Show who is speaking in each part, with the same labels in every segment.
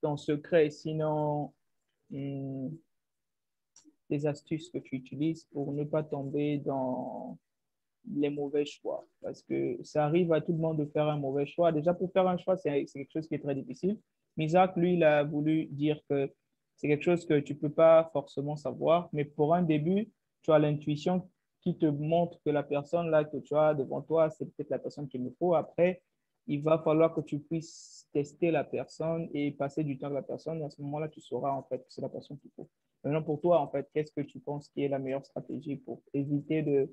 Speaker 1: ton secret, sinon les astuces que tu utilises pour ne pas tomber dans les mauvais choix. Parce que ça arrive à tout le monde de faire un mauvais choix. Déjà, pour faire un choix, c'est quelque chose qui est très difficile. Isaac, lui, il a voulu dire que c'est quelque chose que tu ne peux pas forcément savoir, mais pour un début, tu as l'intuition qui te montre que la personne là que tu as devant toi, c'est peut-être la personne qu'il me faut. Après, il va falloir que tu puisses tester la personne et passer du temps avec la personne. Et à ce moment-là, tu sauras en fait que c'est la personne qu'il faut. Maintenant, pour toi, en fait, qu'est-ce que tu penses qui est la meilleure stratégie pour éviter de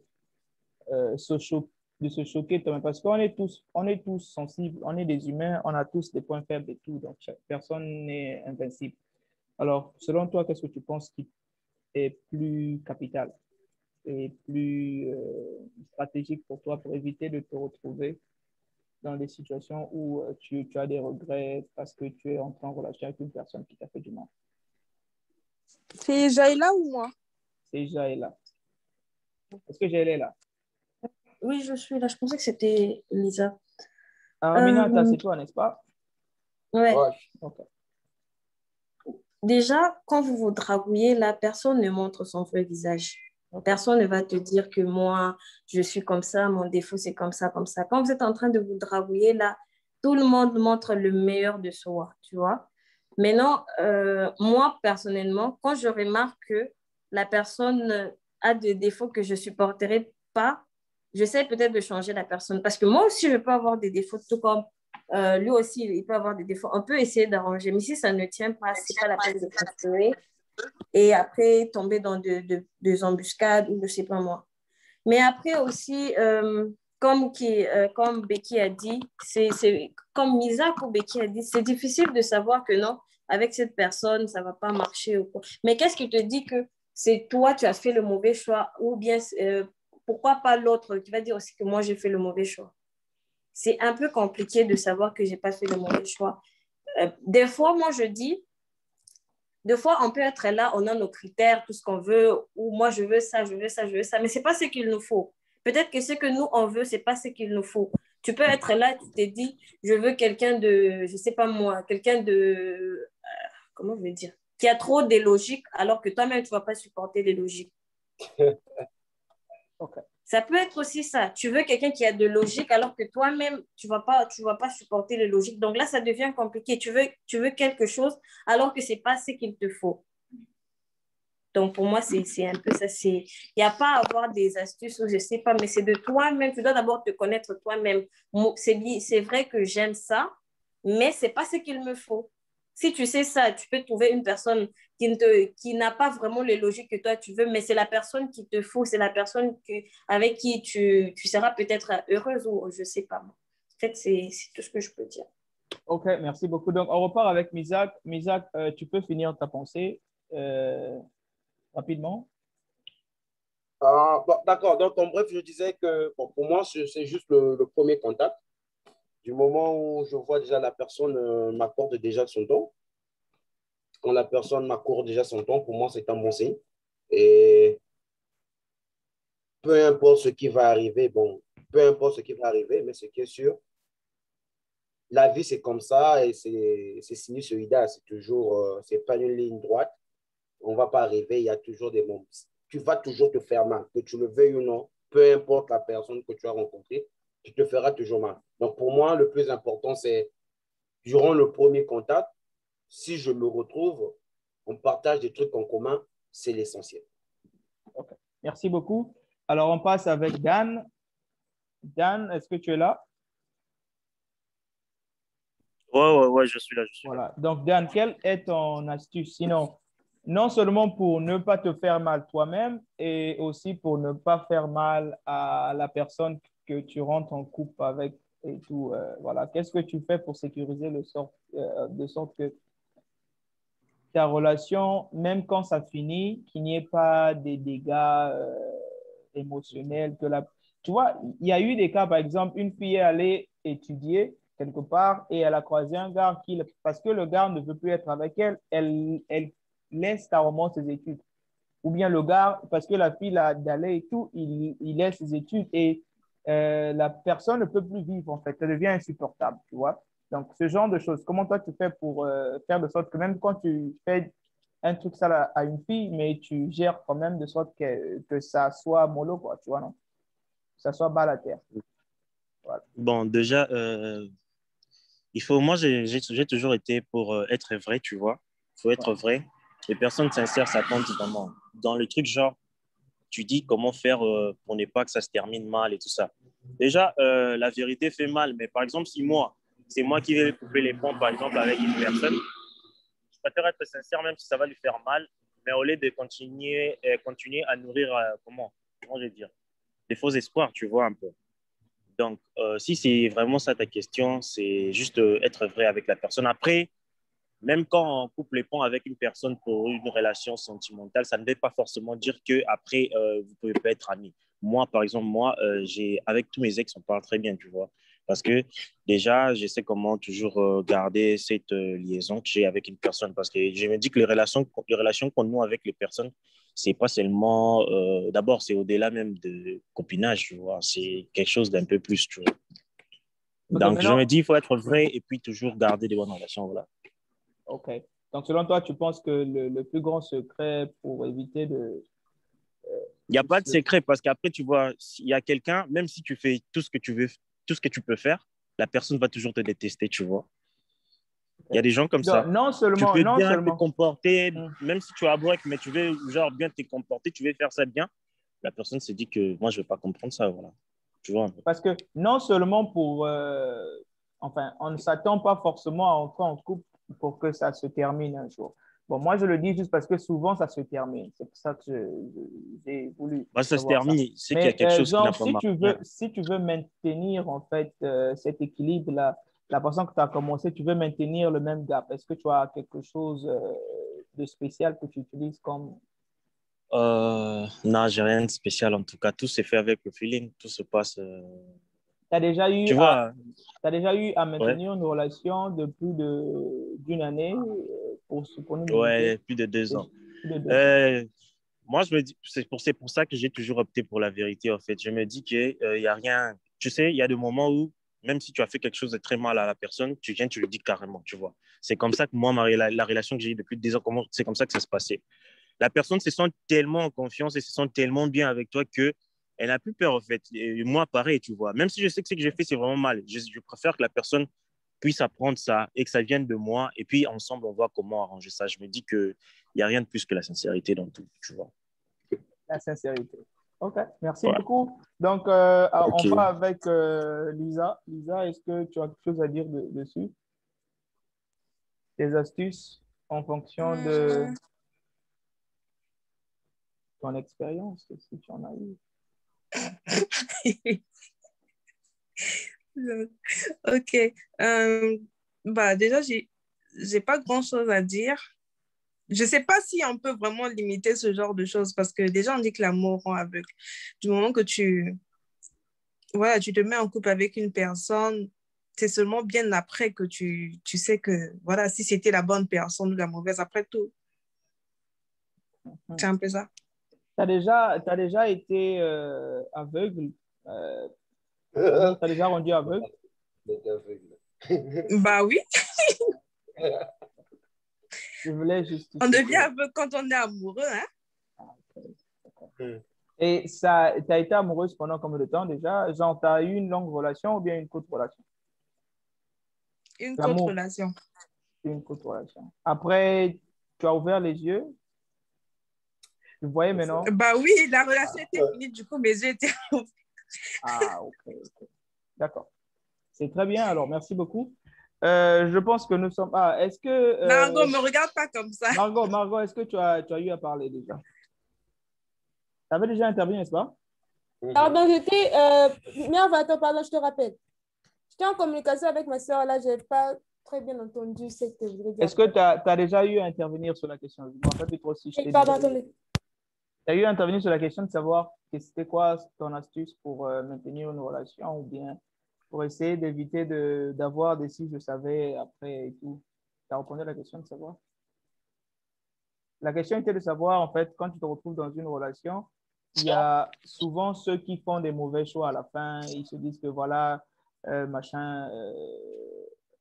Speaker 1: se choquer toi-même? Parce on est tous sensibles, on est des humains, on a tous des points faibles et tout, donc chaque personne n'est invincible. Alors, selon toi, qu'est-ce que tu penses qui est plus capital et plus stratégique pour toi pour éviter de te retrouver dans des situations où tu as des regrets parce que tu es entré en relation avec une personne qui t'a fait du mal?
Speaker 2: C'est Jaïla ou moi?
Speaker 1: C'est Jaëla. Est-ce que Jaëla est là?
Speaker 2: Oui, je suis là. Je pensais que c'était Lisa.
Speaker 1: Aminata, c'est toi, n'est-ce pas?
Speaker 2: Ouais.
Speaker 3: Ouais.
Speaker 1: Ok.
Speaker 2: Déjà, quand vous vous dragouillez, la personne ne montre son vrai visage. Personne ne va te dire que moi, je suis comme ça, mon défaut, c'est comme ça, comme ça. Quand vous êtes en train de vous dragouiller, là, tout le monde montre le meilleur de soi, tu vois. Maintenant, moi, personnellement, quand je remarque que la personne a des défauts que je ne supporterai pas, j'essaie peut-être de changer la personne. Parce que moi aussi, je peux avoir des défauts, tout comme lui aussi, il peut avoir des défauts. On peut essayer d'arranger, mais si ça ne tient pas, ce n'est pas la peine de continuer et après tomber dans des embuscades ou je ne sais pas moi. Mais après aussi, comme Becky a dit, comme Isaac ou Becky a dit, c'est difficile de savoir que non, avec cette personne, ça ne va pas marcher ou quoi. Mais qu'est-ce qui te dit que c'est toi, tu as fait le mauvais choix ou bien pourquoi pas l'autre qui va dire aussi que moi, j'ai fait le mauvais choix. C'est un peu compliqué de savoir que je n'ai pas fait le mauvais choix. Des fois, moi, je dis, des fois, on peut être là, on a nos critères, tout ce qu'on veut, ou moi, je veux ça, je veux ça, je veux ça, mais ce n'est pas ce qu'il nous faut. Peut-être que ce que nous, on veut, ce n'est pas ce qu'il nous faut. Tu peux être là, tu te dis, je veux quelqu'un de, je ne sais pas moi, quelqu'un de, comment je vais dire, qui a trop des logiques, alors que toi-même, tu ne vas pas supporter les logiques.
Speaker 1: Ok.
Speaker 2: Ça peut être aussi ça. Tu veux quelqu'un qui a de logique alors que toi-même, tu vas pas supporter les logiques. Donc là, ça devient compliqué. Tu veux quelque chose alors que ce n'est pas ce qu'il te faut. Donc pour moi, c'est un peu ça. Il n'y a pas à avoir des astuces ou je ne sais pas, mais c'est de toi-même. Tu dois d'abord te connaître toi-même. C'est vrai que j'aime ça, mais ce n'est pas ce qu'il me faut. Si tu sais ça, tu peux trouver une personne qui n'a pas vraiment les logiques que toi tu veux, mais c'est la personne qui te faut, c'est la personne avec qui tu seras peut-être heureuse ou je ne sais pas. En fait, c'est tout ce que je peux dire.
Speaker 1: Ok, merci beaucoup. Donc, on repart avec Misak. Misak, tu peux finir ta pensée rapidement?
Speaker 3: Bon, d'accord. Donc, en bref, je disais que bon, pour moi, c'est juste le premier contact. Du moment où je vois déjà la personne m'accorde déjà son temps, quand la personne m'accorde déjà son temps, pour moi, c'est un bon signe. Et peu importe ce qui va arriver, bon, peu importe ce qui va arriver, mais ce qui est sûr, la vie, c'est comme ça et c'est sinusoïdal. C'est toujours, c'est pas une ligne droite. On ne va pas arriver, il y a toujours des moments. Tu vas toujours te faire mal, que tu le veuilles ou non, peu importe la personne que tu as rencontrée, tu te feras toujours mal. Donc, pour moi, le plus important, c'est durant le premier contact, si je me retrouve, on partage des trucs en commun, c'est l'essentiel.
Speaker 1: Ok, merci beaucoup. Alors, on passe avec Dan. Dan, est-ce que tu es là?
Speaker 4: Ouais, je suis là, je suis là.
Speaker 1: Voilà. Donc, Dan, quelle est ton astuce? Sinon, non seulement pour ne pas te faire mal toi-même et aussi pour ne pas faire mal à la personne que tu rentres en couple avec et tout. Voilà. Qu'est-ce que tu fais pour sécuriser de sorte que ta relation, même quand ça finit, qu'il n'y ait pas des dégâts émotionnels. Tu vois, il y a eu des cas, par exemple, une fille est allée étudier quelque part et elle a croisé un gars parce que le gars ne veut plus être avec elle, elle laisse carrément ses études. Ou bien le gars, parce que la fille a d'aller et tout, il laisse ses études et la personne ne peut plus vivre en fait, ça devient insupportable, tu vois. Donc, ce genre de choses, comment toi tu fais pour faire de sorte que même quand tu fais un truc sale à une fille, mais tu gères quand même de sorte que ça soit mollo, quoi, tu vois, non? Que ça soit bas à terre. Voilà.
Speaker 4: Bon, déjà, moi, j'ai toujours été pour être vrai, tu vois. Il faut
Speaker 1: Ouais.
Speaker 4: être vrai. Les personnes sincères, ça compte vraiment. Dans le truc, genre, tu dis comment faire pour ne pas que ça se termine mal et tout ça. Déjà, la vérité fait mal, mais par exemple, si moi, c'est moi qui vais couper les ponts, par exemple, avec une personne, je préfère être sincère, même si ça va lui faire mal, mais au lieu de continuer à nourrir, comment je vais dire, des faux espoirs, tu vois, un peu. Donc, si c'est vraiment ça ta question, c'est juste être vrai avec la personne. Après, même quand on coupe les ponts avec une personne pour une relation sentimentale, ça ne veut pas forcément dire que après vous pouvez pas être amis. Moi, par exemple, avec tous mes ex, on parle très bien, tu vois, parce que déjà, je sais comment toujours garder cette liaison que j'ai avec une personne, parce que je me dis que les relations qu'on noue avec les personnes, c'est pas seulement, d'abord, c'est au-delà même de copinage, tu vois, c'est quelque chose d'un peu plus, tu vois.
Speaker 1: OK,
Speaker 4: Donc, je me
Speaker 1: maintenant,
Speaker 4: dis, il faut être vrai et puis toujours garder des bonnes relations, voilà.
Speaker 1: OK. Donc, selon toi, tu penses que le plus grand secret pour éviter
Speaker 4: Il n'y a pas de
Speaker 1: de-
Speaker 4: secret parce qu'après, tu vois, s'il y a quelqu'un, même si tu fais tout ce que tu veux, tout ce que tu peux faire, la personne va toujours te détester, tu vois. Il y a
Speaker 1: OK.
Speaker 4: des gens comme
Speaker 1: Donc,
Speaker 4: ça. Tu peux
Speaker 1: non
Speaker 4: bien te
Speaker 1: seulement,
Speaker 4: comporter,
Speaker 1: hmm.
Speaker 4: même si tu as break, mais tu veux genre bien te comporter, tu veux faire ça bien. La personne se dit que moi, je ne vais pas comprendre ça, voilà. Tu vois un peu.
Speaker 1: Parce que non seulement enfin, on ne s'attend pas forcément à entrer en couple pour que ça se termine un jour. Bon, moi, je le dis juste parce que souvent, ça se termine. C'est pour ça que j'ai voulu
Speaker 4: Bah, ça se
Speaker 1: savoir ça.
Speaker 4: termine, c'est qu'il y a
Speaker 1: Mais
Speaker 4: quelque chose qui n'a
Speaker 1: genre,
Speaker 4: pas marché.
Speaker 1: si tu veux maintenir en fait cet équilibre-là, la façon que tu as commencé, tu veux maintenir le même gap. Est-ce que tu as quelque chose de spécial que tu utilises comme
Speaker 4: Non, j'ai rien de spécial en tout cas. Tout s'est fait avec le feeling. Tout se passe.
Speaker 1: tu as déjà eu
Speaker 4: Tu vois,
Speaker 1: tu as déjà eu à
Speaker 4: ouais,
Speaker 1: maintenir une relation de plus d'une année pour une limiter
Speaker 4: ouais, plus de 2 ans.
Speaker 1: plus de 2 ans.
Speaker 4: Euh, Moi, je me dis, c'est pour ça que j'ai toujours opté pour la vérité, en fait. Je me dis qu'il y a rien. Tu sais, il y a des moments où, même si tu as fait quelque chose de très mal à la personne, tu viens, tu le dis carrément, tu vois. C'est comme ça que moi, la relation que j'ai eue depuis 10 ans, c'est comme ça que ça se passait. La personne se sent tellement en confiance et se sent tellement bien avec toi que elle n'a plus peur, en fait. Et moi, pareil, tu vois. Même si je sais que ce que j'ai fait, c'est vraiment mal, je préfère que la personne puisse apprendre ça et que ça vienne de moi. Et puis, ensemble, on voit comment arranger ça. Je me dis qu'il n'y a rien de plus que la sincérité dans tout, tu vois.
Speaker 1: La sincérité. OK, merci
Speaker 4: Ouais.
Speaker 1: beaucoup. Donc, on
Speaker 4: Ok.
Speaker 1: va avec Lisa. Lisa, est-ce que tu as quelque chose à dire dessus? Des astuces en fonction de
Speaker 2: Hmm.
Speaker 1: ton expérience, si tu en as eu.
Speaker 5: Ok. Euh, Bah, déjà, j'ai pas grand-chose à dire. Je sais pas si on peut vraiment limiter ce genre de choses parce que déjà, on dit que l'amour rend aveugle. Du moment que voilà, tu te mets en couple avec une personne, c'est seulement bien après que tu sais que, voilà, si c'était la bonne personne ou la mauvaise, après tout, c'est un peu ça.
Speaker 1: T'as déjà été aveugle? Euh, L'amour t'a déjà rendu aveugle?
Speaker 3: D'être aveugle.
Speaker 5: Bah oui,
Speaker 1: Je voulais
Speaker 5: on devient
Speaker 1: justifier.
Speaker 5: aveugle quand on est amoureux, hein?
Speaker 1: Ah, ok, d'accord.
Speaker 3: Hmm.
Speaker 1: Et t'as été amoureuse pendant combien de temps déjà? Genre, t'as eu une longue relation ou bien une courte relation?
Speaker 5: Une courte
Speaker 1: L'amour,
Speaker 5: relation.
Speaker 1: c'est une courte relation. Après, tu as ouvert les yeux, tu voyais
Speaker 3: C'est ça.
Speaker 1: maintenant?
Speaker 5: Bah oui, la relation était
Speaker 3: Ouais.
Speaker 5: finie, du coup, mes yeux étaient
Speaker 1: Ah, ok, ok. D'accord. C'est très bien, alors merci beaucoup. Je pense que nous sommes. Ah, est-ce que.
Speaker 5: Margot, me regarde pas comme ça.
Speaker 1: Margot, est-ce que tu as eu à parler déjà? Tu avais déjà intervenu, n'est-ce pas?
Speaker 3: Mhm.
Speaker 2: Pardon, Merde, attends, pardon, je te rappelle. J'étais en communication avec ma soeur, là, je n'ai pas très bien entendu ce que je voulais dire
Speaker 1: Est-ce que
Speaker 2: après.
Speaker 1: tu as déjà eu à intervenir sur la question? Je ne me rappelle plus trop si je t'ai
Speaker 2: Pardon,
Speaker 1: déjà.
Speaker 2: attendez.
Speaker 1: Tu as eu à intervenir sur la question de savoir que c'était quoi ton astuce pour maintenir une relation ou bien pour essayer d'éviter d'avoir des si je savais après et tout. Tu as répondu à la question de savoir? La question était de savoir, en fait, quand tu te retrouves dans une relation, il y a souvent ceux qui font des mauvais choix à la fin. Ils se disent que voilà, machin,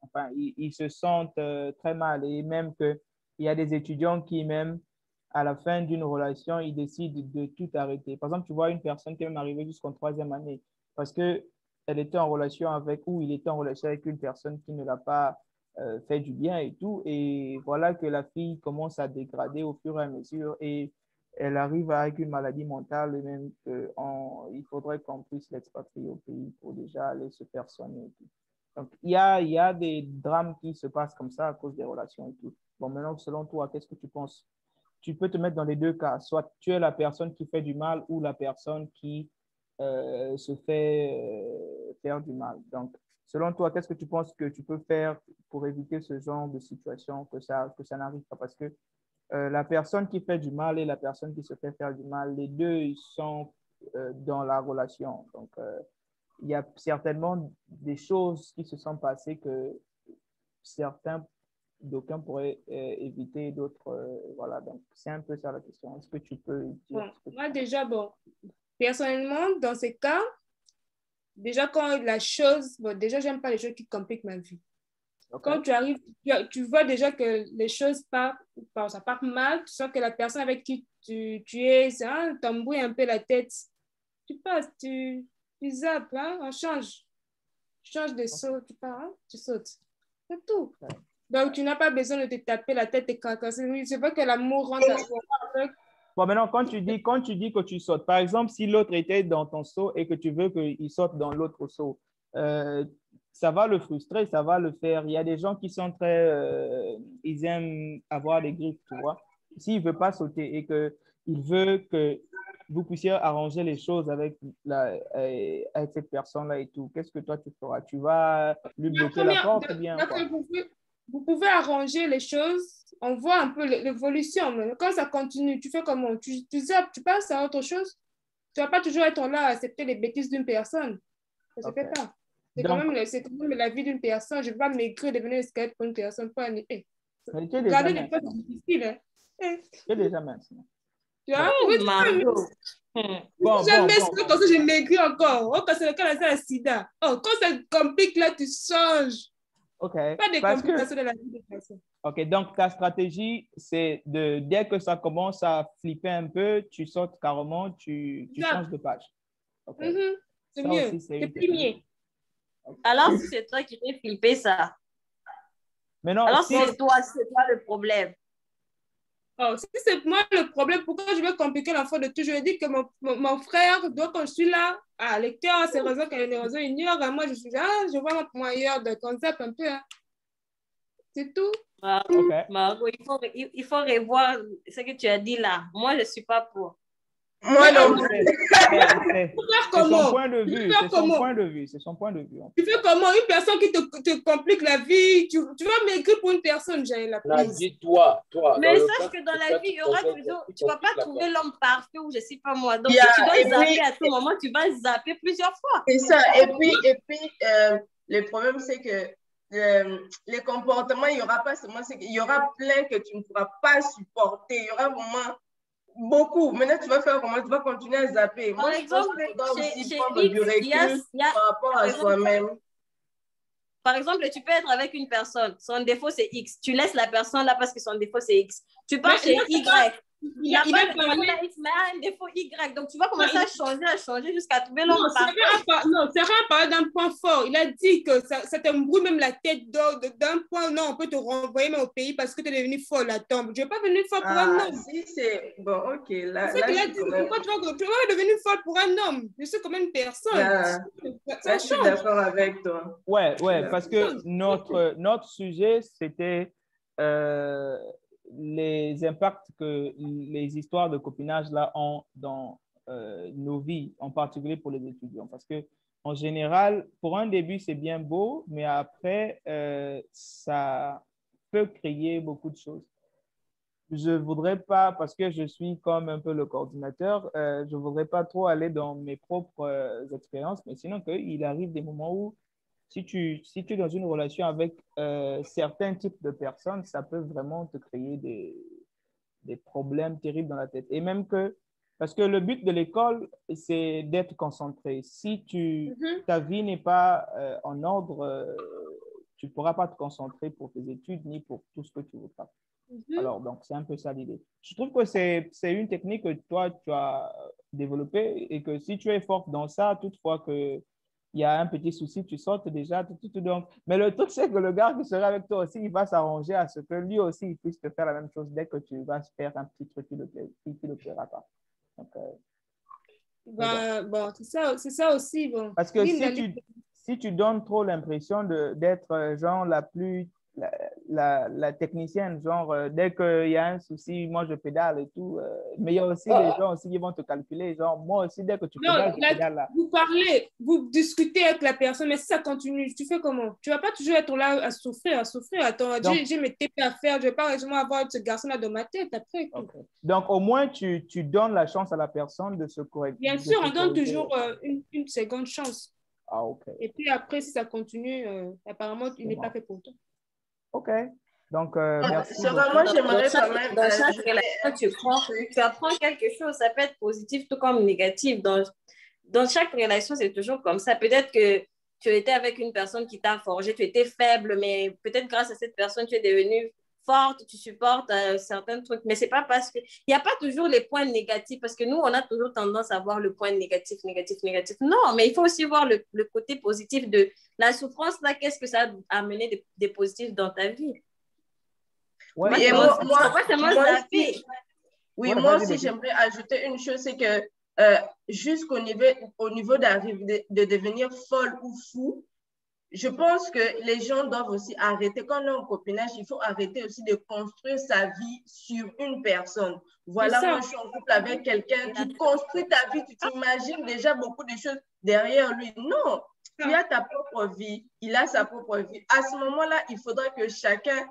Speaker 1: enfin, ils se sentent très mal. Et même qu'il y a des étudiants qui, même à la fin d'une relation, ils décident de tout arrêter. Par exemple, tu vois une personne qui est même arrivée jusqu'en troisième année parce que elle était en relation avec, ou il était en relation avec une personne qui ne l'a pas fait du bien et tout. Et voilà que la fille commence à dégrader au fur et à mesure et elle arrive avec une maladie mentale et même il faudrait qu'on puisse l'expatrier au pays pour déjà aller se faire soigner et tout. Donc, il y a des drames qui se passent comme ça à cause des relations et tout. Bon, maintenant, selon toi, qu'est-ce que tu penses? Tu peux te mettre dans les deux cas. Soit tu es la personne qui fait du mal ou la personne qui se fait faire du mal. Donc, selon toi, qu'est-ce que tu penses que tu peux faire pour éviter ce genre de situation, que ça n'arrive pas? Parce que la personne qui fait du mal et la personne qui se fait faire du mal, les deux ils sont dans la relation. Donc, il y a certainement des choses qui se sont passées que d'aucuns pourraient éviter, d'autres, voilà. Donc, c'est un peu ça la question. Est-ce que tu peux dire
Speaker 6: Bon, moi déjà, bon, personnellement, dans ces cas, déjà quand la chose, bon, déjà, j'aime pas les choses qui compliquent ma vie.
Speaker 1: Okay.
Speaker 6: Quand tu arrives, tu vois déjà que les choses ça part mal, tu sens que la personne avec qui tu es, ça t'embrouille un peu la tête. Tu passes, tu zappes, hein, on change. Tu changes de saut, tu pars, hein, tu sautes. C'est tout. Okay. Donc, tu n'as pas besoin de te taper la tête et cacasser. Oui, c'est vrai que l'amour rentre avec.
Speaker 1: Bon, maintenant, quand tu dis que tu sautes, par exemple, si l'autre était dans ton saut et que tu veux qu'il saute dans l'autre saut, ça va le frustrer, ça va le faire. Il y a des gens qui sont ils aiment avoir des griffes, tu vois. S'il ne veut pas sauter et qu'il veut que vous puissiez arranger les choses avec cette personne-là et tout, qu'est-ce que toi tu feras? Tu vas lui bloquer la porte ou bien quoi?
Speaker 6: Vous pouvez arranger les choses, on voit un peu l'évolution. Mais quand ça continue, tu fais comment? Tu zappes, tu passes à autre chose. Tu ne vas pas toujours être là à accepter les bêtises d'une personne. Ça ne se fait pas. C'est quand même la vie d'une personne. Je ne vais pas m'écrire devenir escalade pour une personne. Pas un épée. Regardez les choses difficiles.
Speaker 1: Tu es déjà maintenant.
Speaker 6: Tu vois? Oui,
Speaker 2: Margot.
Speaker 6: Jamais quand je maigris encore. Oh, quand c'est le cas, c'est un sida. Oh, quand ça complique, là, tu changes.
Speaker 1: OK.
Speaker 6: Pas de complications de la vie de personne.
Speaker 1: OK. Donc, ta stratégie, c'est dès que ça commence à flipper un peu, tu sautes carrément, tu changes de page. OK.
Speaker 6: C'est mieux. C'est plus mieux.
Speaker 2: Okay. Alors, si c'est toi qui fais flipper ça.
Speaker 1: Mais non,
Speaker 2: alors, c'est toi le problème.
Speaker 6: Oh, si c'est moi le problème, pourquoi je vais compliquer l'enfant de tout? Je dis que mon frère, quand je suis là, lecteur, c'est raison que les raisons ignorent. Moi, je suis là, je vois mon ailleurs de concept un peu. Hein. C'est tout.
Speaker 2: Margot, il faut revoir ce que tu as dit là. Moi, je ne suis pas pour.
Speaker 5: Moi non.
Speaker 1: C'est son point de vue. C'est son point de vue. C'est son point de vue.
Speaker 6: Tu fais comment? Une personne qui te complique la vie, tu vas m'écrire pour une personne, j'ai la prise.
Speaker 3: Dis-toi,
Speaker 2: mais sache que dans la vie, il y aura toujours. Tu ne vas pas trouver l'homme parfait ou je ne sais pas moi. Donc, si tu dois zapper à tout moment, tu vas zapper plusieurs fois.
Speaker 5: C'est ça. Et puis le problème, c'est que les comportements, il y aura pas seulement, il y aura plein que tu ne pourras pas supporter. Il y aura vraiment beaucoup. Maintenant, tu vas faire comment? Tu vas continuer à zapper.
Speaker 2: Par exemple,
Speaker 5: je pense que aussi prendre du recul par rapport à soi-même.
Speaker 2: Par exemple, tu peux être avec une personne, son défaut c'est X. Tu laisses la personne là parce que son défaut c'est X. Tu pars chez Y. Il n'a pas de défaut X, mais a un défaut Y. Donc, tu vas commencer à changer jusqu'à trouver l'homme parfait.
Speaker 6: Non, Sarah a parlé d'un point fort. Il a dit que ça t'embrouille même la tête d'un point. Non, on peut te renvoyer même au pays parce que tu es devenu folle à tombe. Je ne vais pas venir folle pour un homme.
Speaker 5: Si, c'est... Bon, OK. Là,
Speaker 6: c'est ça qu'il a dit. Pourquoi tu vas devenir folle pour un homme? Je suis comme une personne.
Speaker 5: Ça je suis d'accord avec toi.
Speaker 1: Ouais, parce que notre sujet, c'était... les impacts que les histoires de copinage là ont dans nos vies, en particulier pour les étudiants. Parce que en général, pour un début, c'est bien beau, mais après, ça peut créer beaucoup de choses. Je ne voudrais pas, parce que je suis comme un peu le coordinateur, je ne voudrais pas trop aller dans mes propres expériences, mais sinon il arrive des moments où si tu es dans une relation avec certains types de personnes, ça peut vraiment te créer des problèmes terribles dans la tête. Et même parce que le but de l'école, c'est d'être concentré. Si ta vie n'est pas en ordre, tu ne pourras pas te concentrer pour tes études ni pour tout ce que tu veux faire. Alors, donc, c'est un peu ça l'idée. Je trouve que c'est une technique que toi, tu as développée et que si tu es forte dans ça, toutefois qu'il y a un petit souci, tu sautes déjà. Donc. Mais le truc, c'est que le gars qui sera avec toi aussi, il va s'arranger à ce que lui aussi, il puisse te faire la même chose dès que tu vas faire un petit truc qui ne le plaira pas. Donc,
Speaker 6: bon, c'est ça aussi. Bon.
Speaker 1: parce que si tu donnes trop l'impression d'être genre la technicienne, genre dès qu'il y a un souci, moi je pédale et tout. Mais il y a aussi des gens aussi qui vont te calculer, genre moi aussi dès que tu pédales, je pédale là.
Speaker 6: Vous parlez, vous discutez avec la personne, mais si ça continue, tu fais comment? Tu ne vas pas toujours être là à souffrir. Attends, j'ai mes TP à faire, je ne vais pas vraiment avoir ce garçon-là dans ma tête après.
Speaker 1: Okay. Donc au moins tu donnes la chance à la personne de se corriger.
Speaker 6: Bien sûr, on donne toujours une seconde chance.
Speaker 1: Ah, ok.
Speaker 6: Et puis après, si ça continue, apparemment, il n'est pas fait pour toi.
Speaker 1: Ok. Donc, merci.
Speaker 5: Moi, j'aimerais quand même.
Speaker 2: Dans chaque relation, tu apprends quelque chose. Ça peut être positif tout comme négatif. Dans chaque relation, c'est toujours comme ça. Peut-être que tu étais avec une personne qui t'a forgé, tu étais faible, mais peut-être grâce à cette personne, tu es devenue forte, tu supportes certains trucs. Mais c'est pas parce que... Il n'y a pas toujours les points négatifs, parce que nous, on a toujours tendance à voir le point négatif. Non, mais il faut aussi voir le côté positif de la souffrance. Là, qu'est-ce que ça a amené des positifs dans ta vie?
Speaker 5: Ouais, moi aussi, j'aimerais ajouter une chose, c'est que jusqu'au niveau d'arriver, de devenir folle ou fou, je pense que les gens doivent aussi arrêter. Quand on est en copinage, il faut arrêter aussi de construire sa vie sur une personne. Voilà, moi, je suis en couple avec quelqu'un, tu construis ta vie, tu t'imagines déjà beaucoup de choses derrière lui. Non, tu as ta propre vie, il a sa propre vie. À ce moment-là, il faudra que chacun,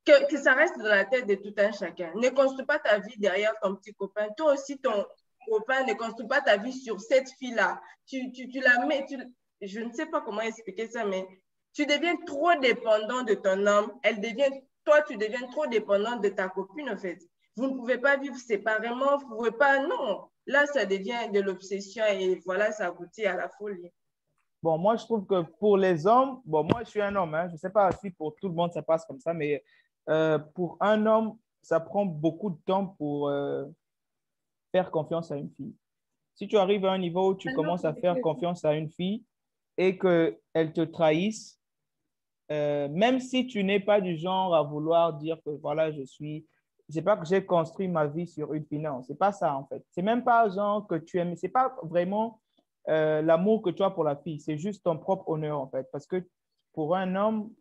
Speaker 5: que ça reste dans la tête de tout un chacun. Ne construis pas ta vie derrière ton petit copain. Toi aussi, ton copain, ne construis pas ta vie sur cette fille-là. Tu la mets... Je ne sais pas comment expliquer ça, mais tu deviens trop dépendant de ton homme. Toi, tu deviens trop dépendant de ta copine, en fait. Vous ne pouvez pas vivre séparément, vous ne pouvez pas, non. Là, ça devient de l'obsession et voilà, ça aboutit à la folie.
Speaker 1: Bon, moi, je trouve que pour les hommes, bon, moi, je suis un homme, hein, je ne sais pas si pour tout le monde ça passe comme ça, mais pour un homme, ça prend beaucoup de temps pour faire confiance à une fille. Si tu arrives à un niveau où tu commences à faire confiance à une fille, et qu'elle te trahisse, même si tu n'es pas du genre à vouloir dire que voilà, c'est pas que j'ai construit ma vie sur une fille, non, c'est pas ça en fait. C'est même pas genre que tu aimes, c'est pas vraiment l'amour que tu as pour la fille, c'est juste ton propre honneur en fait. Parce que pour un homme,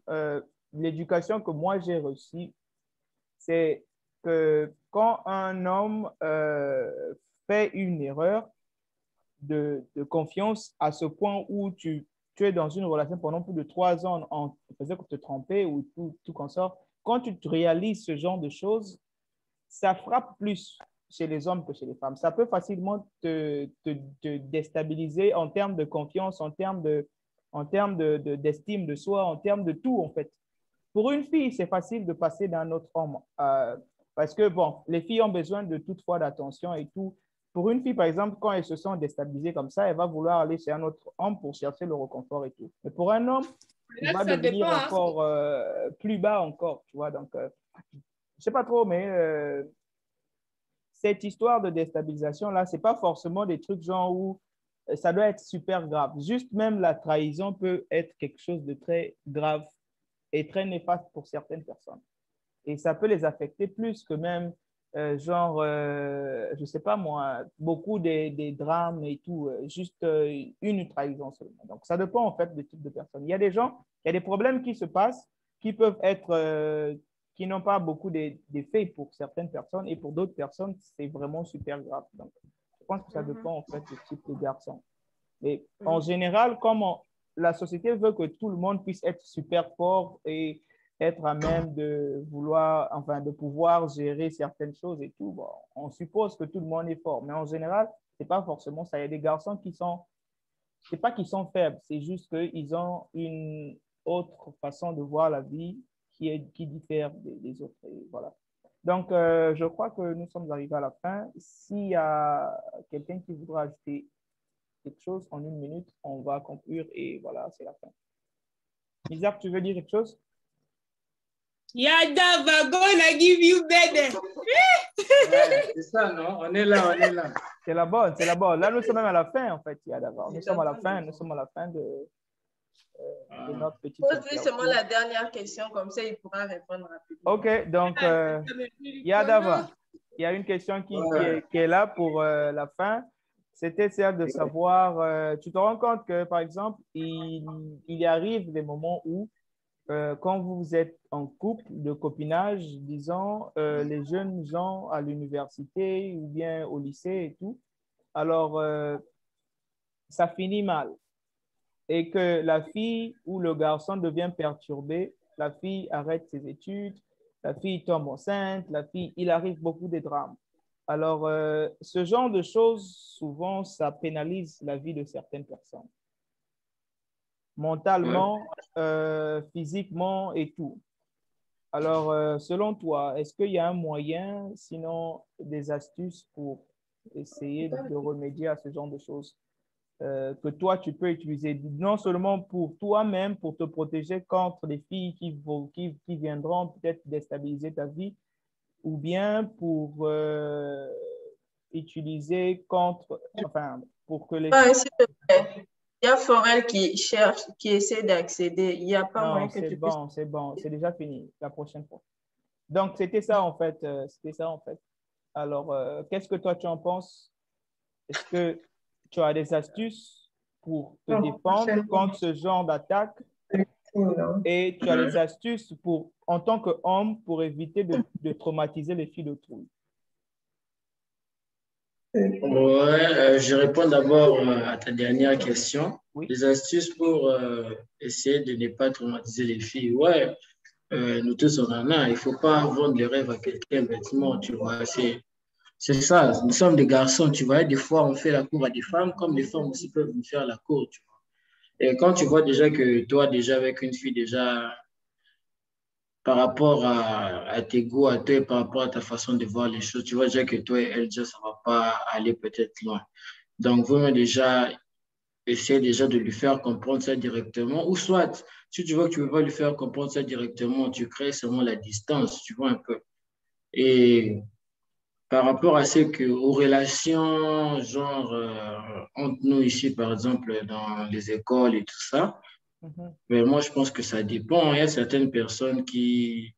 Speaker 1: l'éducation que moi j'ai reçue, c'est que quand un homme fait une erreur, de confiance à ce point où tu es dans une relation pendant plus de 3 ans en faisant que te tromper ou tout consort, quand tu te réalises ce genre de choses, ça frappe plus chez les hommes que chez les femmes. Ça peut facilement te déstabiliser en termes de confiance, en termes d'estime de soi, en termes de tout en fait. Pour une fille, c'est facile de passer d'un autre homme parce que, bon, les filles ont besoin de toutefois d'attention et tout. Pour une fille, par exemple, quand elle se sent déstabilisée comme ça, elle va vouloir aller chez un autre homme pour chercher le réconfort et tout. Mais pour un homme, il va devenir encore plus bas encore, tu vois. Donc, je ne sais pas trop, mais cette histoire de déstabilisation-là, ce n'est pas forcément des trucs genre où ça doit être super grave. Juste même la trahison peut être quelque chose de très grave et très néfaste pour certaines personnes. Et ça peut les affecter plus que même je ne sais pas moi, beaucoup des drames et tout, juste une trahison seulement. Donc, ça dépend en fait du type de personne. Il y a des gens, il y a des problèmes qui se passent qui peuvent être, qui n'ont pas beaucoup d'effets pour certaines personnes et pour d'autres personnes, c'est vraiment super grave. Donc, je pense que ça dépend en fait du type de garçon. Mais en général, comme la société veut que tout le monde puisse être super fort et être à même de vouloir, enfin, de pouvoir gérer certaines choses et tout, bon, on suppose que tout le monde est fort. Mais en général, ce n'est pas forcément ça. Il y a des garçons qui sont, c'est pas qu'ils sont faibles, c'est juste qu'ils ont une autre façon de voir la vie qui diffère des autres. Et voilà. Donc, je crois que nous sommes arrivés à la fin. S'il y a quelqu'un qui voudra ajouter quelque chose en 1 minute, on va conclure et voilà, c'est la fin. Isaac, tu veux dire quelque chose?
Speaker 6: Yada, gonna give you better.
Speaker 7: Ouais, c'est ça, non? On est là, on est là.
Speaker 1: C'est la bonne, c'est la bonne. Là, nous sommes même à la fin, en fait, Yadava. Nous sommes à la fin de notre petite
Speaker 5: Pose-lui
Speaker 1: interview.
Speaker 5: seulement la dernière question, comme ça il pourra répondre rapidement.
Speaker 1: OK, donc, Yadava, il y a une question qui est là pour la fin. C'était celle de savoir, tu te rends compte que, par exemple, il arrive des moments où, quand vous êtes en couple de copinage, disons, les jeunes gens à l'université ou bien au lycée et tout, alors, ça finit mal. Et que la fille ou le garçon devient perturbé, la fille arrête ses études, la fille tombe enceinte, il arrive beaucoup de drames. Alors, ce genre de choses, souvent, ça pénalise la vie de certaines personnes, mentalement, physiquement et tout. Alors, selon toi, est-ce qu'il y a un moyen, sinon des astuces pour essayer de remédier à ce genre de choses? Que toi, tu peux utiliser, non seulement pour toi-même, pour te protéger contre les filles qui viendront peut-être déstabiliser ta vie, ou bien pour utiliser contre, enfin, pour que les filles...
Speaker 5: S'il te plaît. Il y a Forel qui cherche, qui essaie d'accéder. Il n'y a pas moyen
Speaker 1: Non,
Speaker 5: que
Speaker 1: c'est
Speaker 5: tu
Speaker 1: bon, c'est bon, c'est déjà fini, la prochaine fois. Donc, c'était ça en fait, c'était ça en fait. Alors, qu'est-ce que toi, tu en penses? Est-ce que tu as des astuces pour te défendre contre ce genre d'attaque et tu as des astuces pour, en tant qu'homme pour éviter de traumatiser les filles d'autrui?
Speaker 7: Ouais, je réponds d'abord à ta dernière question.
Speaker 1: Oui.
Speaker 7: Les astuces pour essayer de ne pas traumatiser les filles. Ouais, nous tous on en a. Il ne faut pas vendre les rêves à quelqu'un bêtement, tu vois. C'est ça. Nous sommes des garçons, tu vois. Des fois, on fait la cour à des femmes, comme les femmes aussi peuvent nous faire la cour, tu vois. Et quand tu vois déjà que toi, déjà avec une fille, déjà par rapport à tes goûts, à toi, et par rapport à ta façon de voir les choses, tu vois déjà que toi et elle, déjà, ça ne va pas aller peut-être loin. Donc, vous déjà essayer déjà de lui faire comprendre ça directement. Ou soit, si tu vois que tu ne veux pas lui faire comprendre ça directement, tu crées seulement la distance, tu vois un peu. Et par rapport à ce que, aux relations, genre, entre nous ici, par exemple, dans les écoles et tout ça,
Speaker 1: Mhm.
Speaker 7: mais moi, je pense que ça dépend. Il y a certaines personnes qui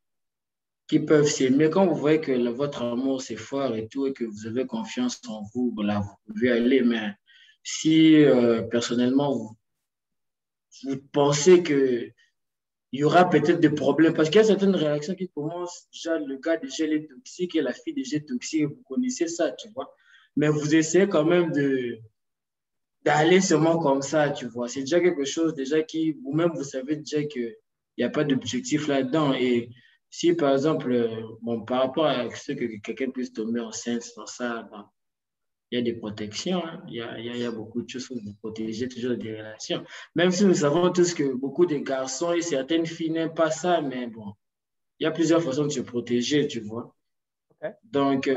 Speaker 7: peuvent s'aimer. Quand vous voyez que votre amour, c'est fort et tout, et que vous avez confiance en vous, voilà, vous pouvez aller. Mais si, personnellement, vous pensez que il y aura peut-être des problèmes parce qu'il y a certaines réactions qui commencent. Déjà, le gars déjà il est toxique et la fille déjà est toxique. Vous connaissez ça, tu vois. Mais vous essayez quand même d'aller seulement comme ça, tu vois. C'est déjà quelque chose déjà qui, vous-même, vous savez déjà qu'il n'y a pas d'objectif là-dedans. Et si, par exemple, bon, par rapport à ce que quelqu'un puisse tomber enceinte dans ça, bon, il y a des protections, hein. Il y a beaucoup de choses pour vous protéger toujours des relations. Même si nous savons tous que beaucoup de garçons et certaines filles n'aiment pas ça, mais bon, il y a plusieurs façons de se protéger, tu vois.
Speaker 1: OK.
Speaker 7: Donc,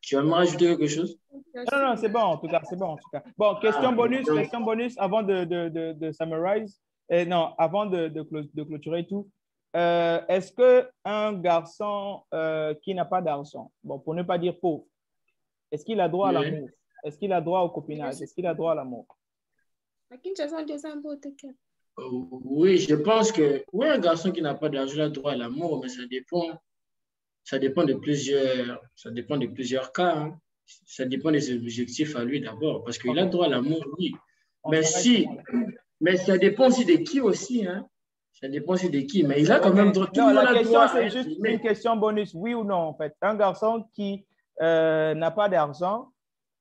Speaker 7: tu vas me rajouter quelque chose?
Speaker 1: Non, non, c'est bon, en tout cas, c'est bon, en tout cas. Bon, question bonus avant de summarize. Non, avant de clôturer tout. Est-ce qu'un garçon qui n'a pas d'argent, bon, pour ne pas dire pauvre, est-ce qu'il a droit à
Speaker 7: Oui.
Speaker 1: l'amour? Est-ce qu'il a droit au copinage? Est-ce qu'il a droit à l'amour?
Speaker 7: Oui, je pense que oui, un garçon qui n'a pas d'argent a droit à l'amour, mais ça dépend de plusieurs cas, hein. Ça dépend des objectifs à lui d'abord, parce qu'il a
Speaker 1: OK.
Speaker 7: droit à l'amour, oui.
Speaker 1: On
Speaker 7: Mais
Speaker 1: s'arrête
Speaker 7: si,
Speaker 1: là.
Speaker 7: mais ça dépend aussi de qui aussi, hein. Ça dépend aussi de qui, mais il a
Speaker 1: Ouais,
Speaker 7: quand même
Speaker 1: mais
Speaker 7: droit, tout
Speaker 1: non,
Speaker 7: le monde
Speaker 1: la
Speaker 7: a
Speaker 1: question,
Speaker 7: droit à
Speaker 1: c'est
Speaker 7: être
Speaker 1: juste une
Speaker 7: aimé.
Speaker 1: question bonus, oui ou non, en fait. Un garçon qui n'a pas d'argent,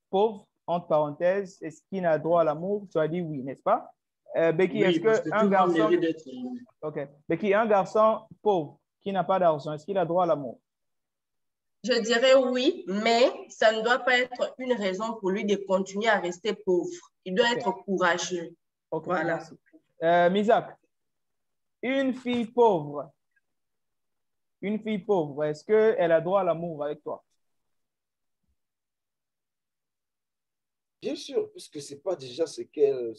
Speaker 1: pauvre, entre parenthèses, est-ce qu'il a droit à l'amour? Tu as dit oui, n'est-ce pas? Becky, est-ce
Speaker 7: Oui, parce que
Speaker 1: qu'un
Speaker 7: tout le monde
Speaker 1: garçon...
Speaker 7: mérite d'être aimé.
Speaker 1: OK. Becky, un garçon pauvre qui n'a pas d'argent, est-ce qu'il a droit à l'amour?
Speaker 5: Je dirais oui, mais ça ne doit pas être une raison pour lui de continuer à rester pauvre. Il doit
Speaker 1: OK.
Speaker 5: être courageux.
Speaker 1: OK,
Speaker 5: Voilà.
Speaker 1: merci. Misak, une fille pauvre, est-ce qu'elle a droit à l'amour avec toi?
Speaker 3: Bien sûr, puisque c'est pas déjà ce qu'elle,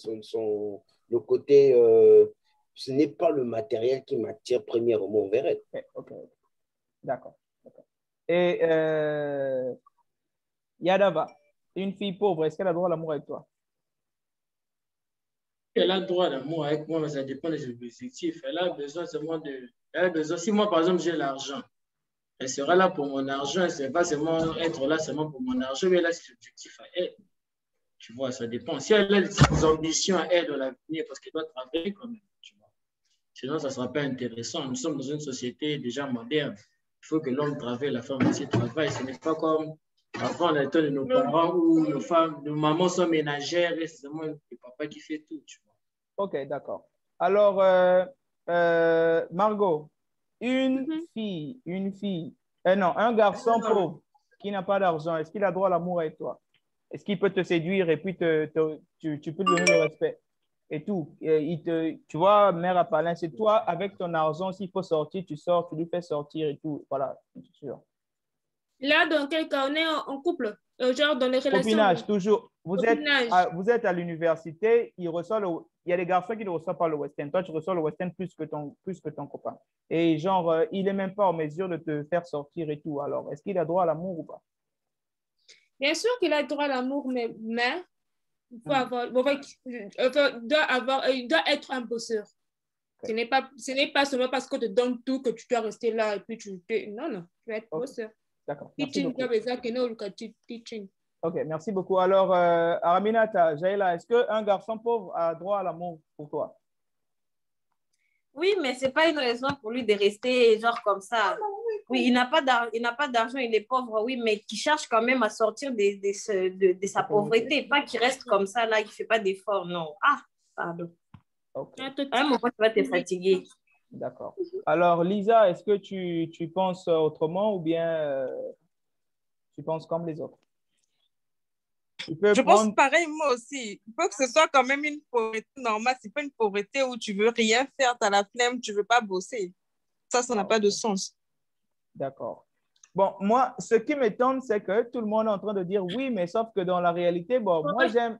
Speaker 3: le côté ce n'est pas le matériel qui m'attire premièrement vers elle.
Speaker 1: Ok. D'accord. Et Yadava, une fille pauvre, est-ce qu'elle a droit à l'amour avec toi?
Speaker 7: Elle a droit à l'amour avec moi, mais ça dépend des objectifs. Elle a besoin seulement de... Elle a besoin... Si moi, par exemple, j'ai l'argent, elle sera là pour mon argent. Elle ne va pas seulement être là seulement pour mon argent, mais elle a ses objectifs à elle. Tu vois, ça dépend. Si elle a des ambitions à elle dans l'avenir, parce qu'elle doit travailler quand même, tu vois. Sinon, ça ne sera pas intéressant. Nous sommes dans une société déjà moderne. Il faut que l'homme travaille, la femme aussi travaille. Ce n'est pas comme avant, on était de nos parents où nos femmes, nos mamans sont ménagères et c'est seulement le papa qui fait tout, tu vois.
Speaker 1: Ok, d'accord. Alors, Margot, une fille, non, un garçon pauvre qui n'a pas d'argent, est-ce qu'il a droit à l'amour avec toi? Est-ce qu'il peut te séduire et puis tu peux lui donner le respect et tout? Tu vois, mère à Palin, c'est toi, avec ton argent, s'il faut sortir, tu sors, tu lui fais sortir et tout. Voilà, c'est sûr.
Speaker 6: Là, dans quel cas on est en couple? Genre dans les relations?
Speaker 1: Copinage, toujours. Vous
Speaker 6: Copinage.
Speaker 1: êtes à l'université, il y a des garçons qui ne reçoivent pas le Western. Toi, tu reçois le Western plus que ton copain. Et genre, il n'est même pas en mesure de te faire sortir et tout. Alors, est-ce qu'il a droit à l'amour ou pas?
Speaker 6: Bien sûr qu'il a droit à l'amour, mais il faut avoir, il doit être un bosseur. Okay. Ce n'est pas seulement parce qu'on te donne tout que tu dois rester là et puis non, tu dois être bosseur.
Speaker 1: D'accord. Ok, merci beaucoup. Alors, Araminata, Jaïla, est-ce qu'un garçon pauvre a droit à l'amour pour toi?
Speaker 2: Oui, mais ce n'est pas une raison pour lui de rester genre comme ça. Oui, il n'a pas d'argent, il est pauvre, oui, mais qui cherche quand même à sortir de sa pauvreté. Pas qu'il reste comme ça, là, il ne fait pas d'efforts, non. Ah, pardon.
Speaker 1: Okay.
Speaker 2: À un moment, tu vas te fatiguer.
Speaker 1: D'accord. Alors, Lisa, est-ce que tu penses autrement ou bien tu penses comme les autres?
Speaker 5: Je pense pareil, moi aussi. Il faut que ce soit quand même une pauvreté normale. Ce n'est pas une pauvreté où tu ne veux rien faire, tu as la flemme, tu ne veux pas bosser. Ça n'a pas de sens.
Speaker 1: D'accord. Bon, moi, ce qui m'étonne, c'est que tout le monde est en train de dire oui, mais sauf que dans la réalité, bon, moi, j'aime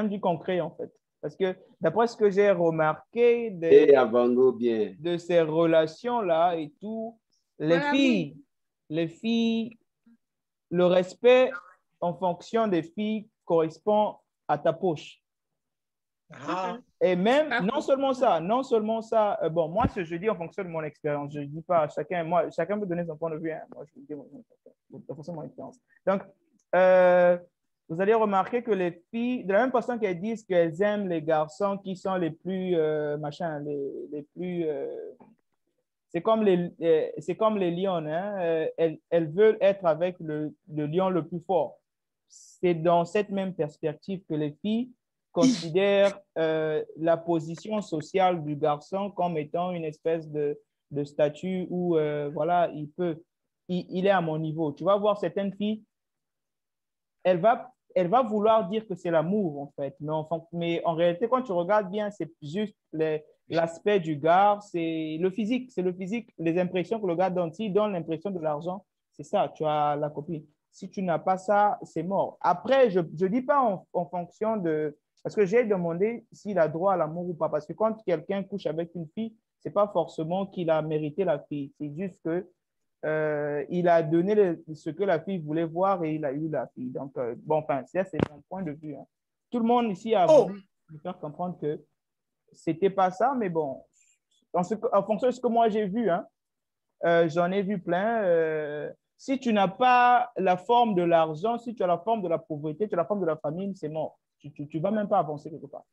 Speaker 1: du concret, en fait. Parce que d'après ce que j'ai remarqué de ces relations-là et tout, les filles, le respect en fonction des filles correspond à ta poche.
Speaker 7: Ah.
Speaker 1: Et même, non seulement ça, bon, moi, je dis en fonction de mon expérience, je ne dis pas à chacun, chacun peut donner son point de vue, hein, moi, je dis en fonction de mon expérience. Donc, vous allez remarquer que les filles, de la même façon qu'elles disent qu'elles aiment les garçons qui sont les plus, les plus, c'est comme les lions, hein, elles veulent être avec le lion le plus fort. C'est dans cette même perspective que les filles considèrent la position sociale du garçon comme étant une espèce de statut où, voilà, il est à mon niveau. Tu vas voir certaines filles, elle va vouloir dire que c'est l'amour, en fait. Mais en réalité, quand tu regardes bien, c'est juste l'aspect du gars, c'est le physique. Les impressions que le gars donne. S'il donne l'impression de l'argent, c'est ça, tu as la copine. Si tu n'as pas ça, c'est mort. Après, je ne dis pas en fonction de... Parce que j'ai demandé s'il a droit à l'amour ou pas. Parce que quand quelqu'un couche avec une fille, ce n'est pas forcément qu'il a mérité la fille. C'est juste que il a donné ce que la fille voulait voir et il a eu la fille. Donc, bon, enfin, c'est mon point de vue. Hein. Tout le monde ici a voulu me faire comprendre que c'était pas ça, mais bon, en fonction de ce que moi j'ai vu, hein, j'en ai vu plein. Si tu n'as pas la forme de l'argent, si tu as la forme de la pauvreté, tu as la forme de la famine, c'est mort. Tu ne vas même pas avancer quelque part.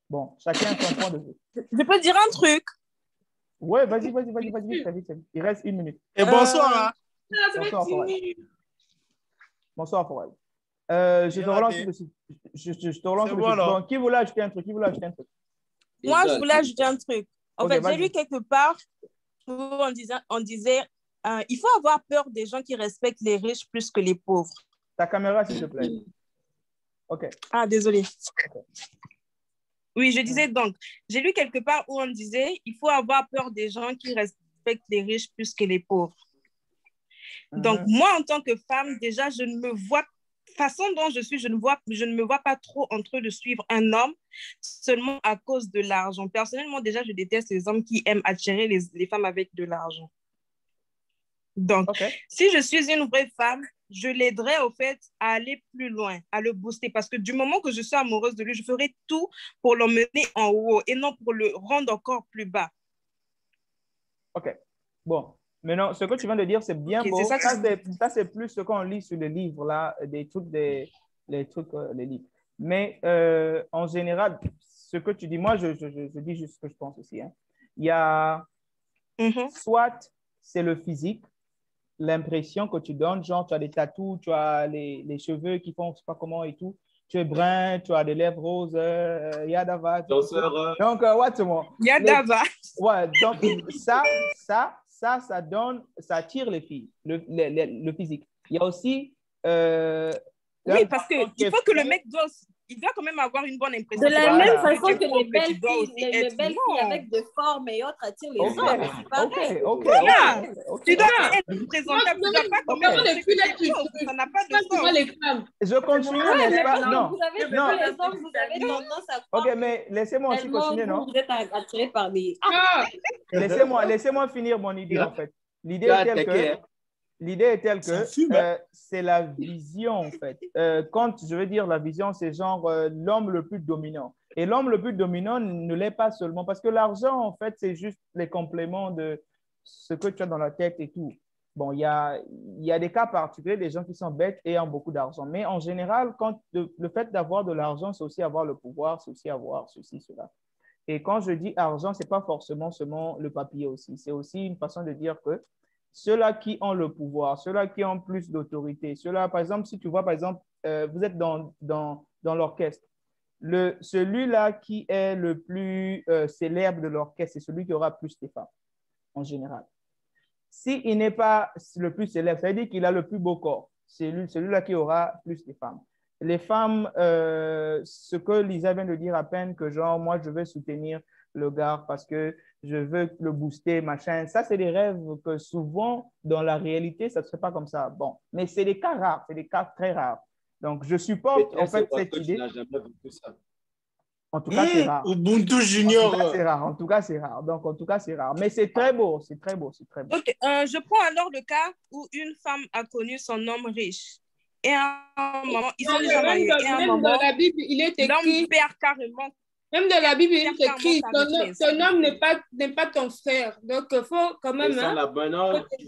Speaker 1: Bon, chacun a son point de vue.
Speaker 5: Je peux dire un truc?
Speaker 1: Ouais, vas-y. Il reste 1 minute.
Speaker 8: Et bonsoir.
Speaker 1: Bonsoir, Forel. Bonsoir, Forel. Je te relance tout de suite. Je te relance tout de suite. Bon, qui voulait ajouter un truc?
Speaker 5: Moi, je voulais ajouter un truc. En fait, j'ai lu quelque part où on disait il faut avoir peur des gens qui respectent les riches plus que les pauvres.
Speaker 1: Ta caméra, s'il te plaît. OK.
Speaker 5: Ah, désolé. Okay. Oui, je disais donc, j'ai lu quelque part où on disait il faut avoir peur des gens qui respectent les riches plus que les pauvres. Donc, moi, en tant que femme, déjà, je ne me vois façon dont je suis, je ne me vois pas trop en train de suivre un homme seulement à cause de l'argent. Personnellement, déjà, je déteste les hommes qui aiment attirer les femmes avec de l'argent. Donc, si je suis une vraie femme, je l'aiderai au fait à aller plus loin, à le booster. Parce que du moment que je suis amoureuse de lui, je ferai tout pour l'emmener en haut et non pour le rendre encore plus bas.
Speaker 1: OK. Bon. Maintenant, ce que tu viens de dire, c'est bien beau. Ça, c'est plus ce qu'on lit sur les livres, là, les livres. Mais en général, ce que tu dis, moi, je dis juste ce que je pense aussi. Hein. Il y a soit c'est le physique, l'impression que tu donnes, genre tu as des tatous, tu as les cheveux qui font je ne sais pas comment et tout, tu es brun, tu as des lèvres roses, Yadava. Donc, what's more?
Speaker 5: Yadava.
Speaker 1: Ouais, donc ça donne, ça attire les filles, le physique. Il y a aussi...
Speaker 5: oui, parce qu'il faut que le mec il doit quand même avoir une bonne impression.
Speaker 2: De la même façon que les belles filles avec de formes et autres attirent les hommes, c'est pareil.
Speaker 5: Tu dois être présentable, tu ne dois pas comme ça n'a pas de sens.
Speaker 1: Je continue, n'est-ce pas? Non.
Speaker 2: Vous avez les hommes, vous avez tendance à croire.
Speaker 1: OK, mais laissez-moi aussi continuer, non?
Speaker 2: Vous êtes attirés par des...
Speaker 1: Laissez-moi finir mon idée, en fait. L'idée est telle que c'est la vision, en fait. Quand je veux dire la vision, c'est genre l'homme le plus dominant. Et l'homme le plus dominant ne l'est pas seulement parce que l'argent, en fait, c'est juste les compléments de ce que tu as dans la tête et tout. Bon, il y a des cas particuliers, des gens qui sont bêtes et ont beaucoup d'argent. Mais en général, le fait d'avoir de l'argent, c'est aussi avoir le pouvoir, c'est aussi avoir ceci, cela. Et quand je dis argent, ce n'est pas forcément seulement le papier aussi. C'est aussi une façon de dire que ceux-là qui ont le pouvoir, ceux-là qui ont plus d'autorité, ceux-là, par exemple, si tu vois, par exemple, vous êtes dans l'orchestre, celui-là qui est le plus célèbre de l'orchestre, c'est celui qui aura plus de femmes, en général. S'il n'est pas le plus célèbre, ça veut dire qu'il a le plus beau corps. C'est celui-là qui aura plus de femmes. Les femmes, ce que Lisa vient de dire à peine, que genre, moi, je veux soutenir le gars parce que je veux le booster, machin. Ça, c'est des rêves que souvent, dans la réalité, ça ne se fait pas comme ça. Bon, mais c'est des cas rares, c'est des cas très rares. Donc, je supporte en fait cette idée. En tout cas, c'est rare.
Speaker 8: Ubuntu Junior.
Speaker 1: En tout cas, c'est rare. En tout cas, c'est rare. Donc, en tout cas, c'est rare. Mais c'est très beau, c'est très beau, c'est très beau.
Speaker 5: OK, je prends alors le cas où une femme a connu son homme riche. Et à un moment, ils sont déjà mariés. Et à un moment, l'homme perd carrément.
Speaker 6: Même dans la Bible, il est écrit, ton homme n'est pas ton frère. Donc, il faut quand même...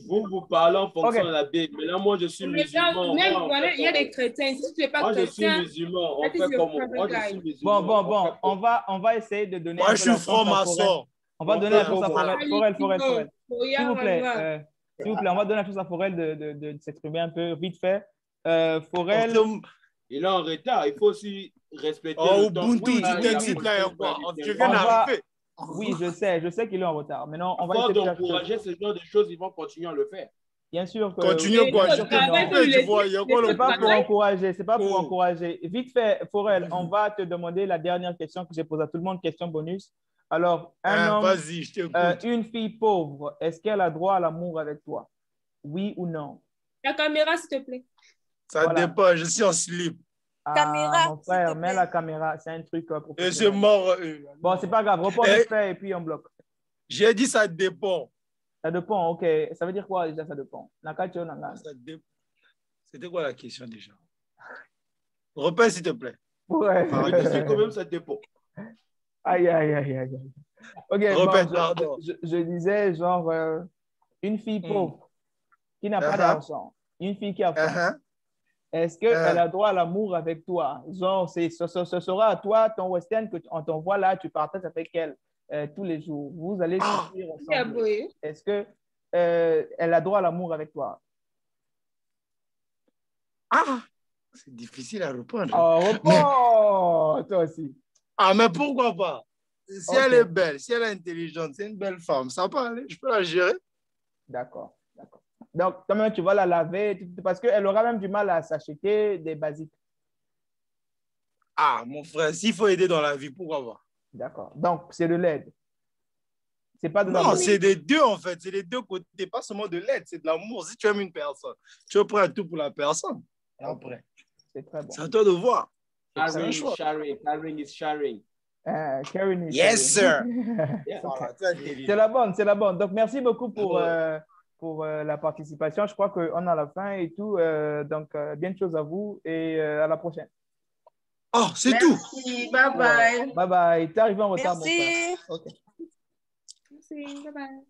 Speaker 3: Vous parlez en fonction de la Bible. Mais là, moi, je suis musulman.
Speaker 6: Il y a des chrétiens. Si tu n'es pas chrétien...
Speaker 3: Moi, je suis musulman. On fait comme moi, je suis musulman.
Speaker 1: Bon. On va essayer de donner...
Speaker 8: Moi, je suis franc-maçon.
Speaker 1: On va donner la chance à Forel. S'il vous plaît, on va donner la chance à Forel de s'exprimer un peu vite fait. Forel...
Speaker 3: Il est en retard. Il faut aussi respecter
Speaker 8: le temps. Ubuntu, tu t'excites là encore. Je viens d'arriver.
Speaker 1: Oui, je sais qu'il est en retard. Maintenant, on va
Speaker 3: essayer d'encourager ce genre de choses. Ils vont continuer à le faire.
Speaker 1: Bien sûr que...
Speaker 8: Continue quoi? C'est
Speaker 1: pas pour encourager. Vite fait, Forel, on va te demander la dernière question que j'ai posée à tout le monde, question bonus. Alors, une fille pauvre, est-ce qu'elle a droit à l'amour avec toi? Oui ou non?
Speaker 6: La caméra, s'il te plaît.
Speaker 8: Ça dépend, je suis en slip.
Speaker 1: Caméra, mon frère, mets la caméra, c'est un truc
Speaker 8: professionnel. Je suis mort.
Speaker 1: Bon, c'est pas grave, reprends vite fait et puis on bloque.
Speaker 8: J'ai dit ça dépend.
Speaker 1: Ça dépend, ok. Ça veut dire quoi déjà, ça dépend?
Speaker 8: C'était quoi la question déjà? Repère, s'il te plaît.
Speaker 1: Ouais.
Speaker 3: Quand même, ça dépend.
Speaker 1: Aïe. Ok,
Speaker 8: pardon.
Speaker 1: Je disais genre une fille pauvre qui n'a pas d'argent, une fille qui a faim. Est-ce qu'elle a droit à l'amour avec toi? Genre, ce sera à toi, ton western, qu'on t'envoie là, tu partages avec elle tous les jours. Vous allez souffrir ensemble. Est-ce qu'elle a droit à l'amour avec toi?
Speaker 8: C'est difficile à répondre.
Speaker 1: Réponds, toi aussi.
Speaker 8: Mais pourquoi pas? Si elle est belle, si elle est intelligente, c'est une belle femme, ça peut aller, je peux la gérer.
Speaker 1: D'accord. Donc, quand même, tu vas la laver parce qu'elle aura même du mal à s'acheter des basiques.
Speaker 8: Mon frère, s'il faut aider dans la vie, pourquoi pas?
Speaker 1: D'accord. Donc, c'est de l'aide. C'est pas de
Speaker 8: Non, c'est des deux en fait. C'est des deux côtés. Pas seulement de l'aide, c'est de l'amour. Si tu aimes une personne, tu es prêt à tout pour la personne. Après.
Speaker 1: C'est très bon.
Speaker 8: C'est à toi de voir.
Speaker 3: Sharing is sharing. Caring is sharing.
Speaker 1: Caring is
Speaker 8: Yes,
Speaker 1: sharing.
Speaker 3: Yeah.
Speaker 8: Voilà, tu as dit.
Speaker 1: C'est la bonne, c'est la bonne. Donc, merci beaucoup pour la participation. Je crois qu'on a la fin et tout. Donc, bien de choses à vous et à la prochaine.
Speaker 8: Oh, c'est tout.
Speaker 5: Merci, bye bye.
Speaker 1: Bye bye. T'es arrivé en retard, mon frère.
Speaker 5: Merci.
Speaker 1: OK.
Speaker 6: Merci, bye bye.